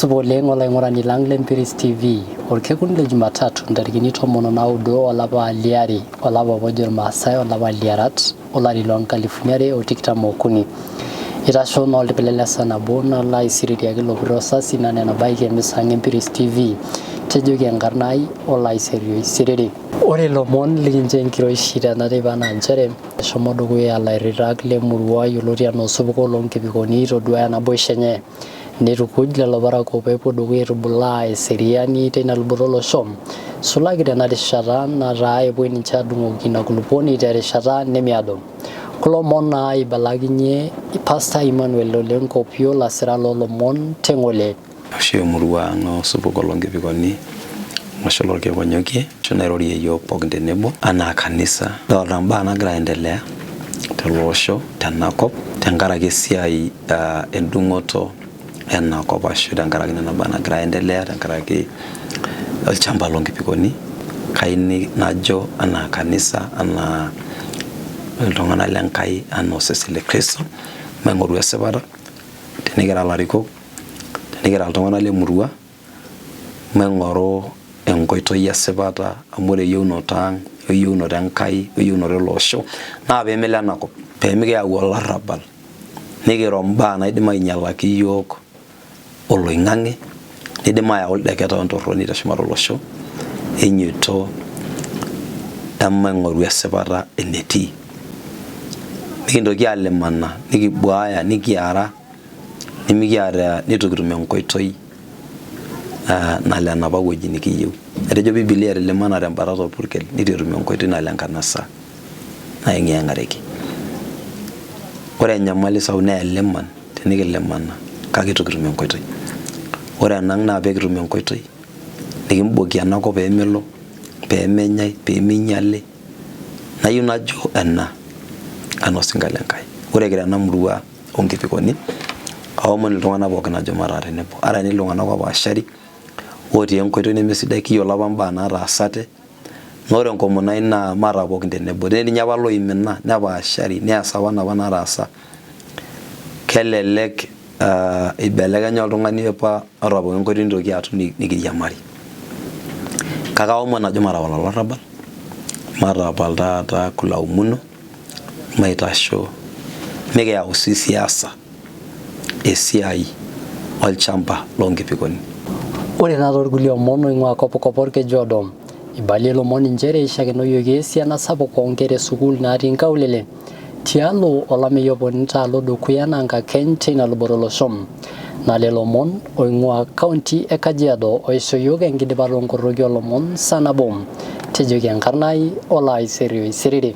Suboleng olaing'urani lang le Mpiris TV orkekun le Jumatatu ntarikini 19 olapa liare olapa ojo irmaasai olapa liarat olari loo nkalifuni are o tikitam okuni. Itasho naa oltipilelesa nabo nalo aisiririaki lopiro sasi naa nena baiki emisang Mpiris TV tejoki enkarna ai olaiserio isiriri. Ore lomon likincho enkiroishi tena teipa naa nchere eshomo dukuya ilairritak lemurua yioloti enaa osupuko loonkipikoni itoduaya naboisho enye neitukuj lelo parakuo peepuo dukuya aitubulaa eseriani teina luboto olosho sulaki tena rishata nataa epuoi ninche adung'oki ina kulupuoni terishata nemiado. Kulo omon naa eibalakinye Pastor Emmanuel Ole Nkopio lasirak loolomon teng'ole. Ashe emurua ang' osupuko loonkipikoni olosho lorkekonyokie ashu nairorie yiok pookin tenebo anaa kanisa doolta mbaa nagira aendelea tele osho tenakop tenkaraki esiai endung'oto enakop ashu tenkaraki nena baa nagira aendelea tenkaraki olchamba loonkipikoni kayieu najo anaa kanisa anaa iltung'anak lenkai anaa osesen le Kristo maing'oru esipata tenikira ilarikok tenikira iltung'anak lemurua maing'oru enkoitoi esipata amu ore eyieunoto ang' eyieunoto Enkai eyieunoto ele osho naa peemelo enakop peemikiyau olarrabal nikiro mbaa naidim ainyalaki yiok oloing'ang'e nidim ayau ildeketa ontorroni teshumata olosho enyeito emaing'oru esipata enetii nikintoki alemana nikibuaya nikiara nimikiata nitu kitum enkoitoi nalo enapa wueji nikiyieu. Etejo Biblia atelemana tembata orpurkel nitu etum enkoitoi nalo enkanasa naing'iyang'areki. Ore enyamali sapuk naa eleman tenikilemana kake itu kitum enkoitoi. Ore enang' naa peekitum enkoitoi nikimbokie enakop peemelo peemenyai peeminyali nayieu najo ena anaa osinka lenkai. Ore kira ena murua oonkipikoni aomon iltung'anak pookin ajo mataa tenebo ara ni iltung'anak opaashari otii enkoitoi nemesidai kiyiolo apa mbaa nataasate naa ore enkomono ai naa mataa pookin tenebo teninye apa loimina nepaashari neas apa napa nataasa kelelek ibelekenya oltung'ani apa ata pookin enkoitoi nitoki atum nikiriamari kake aomon ajo matapal olarrabal matapal taata kulaumuno maitasho mikiyau sii siasa esiai olchamba loonkipikoni. Ore naa toorkulie omon oing'ua kopkop orkejuado ibalie lomon nchere eishakenoyioki esiana sapuk oonkera esukuul natii nkaulele tialo olameyu oponita alo dukuya naa nkakeny teina luboto olosho naa lelo omon oing'ua kaunti e Kajiado oisho yiok enkidipata onkoroki olomon saa nabo tejoki enkarna ai olaiserio isiriri.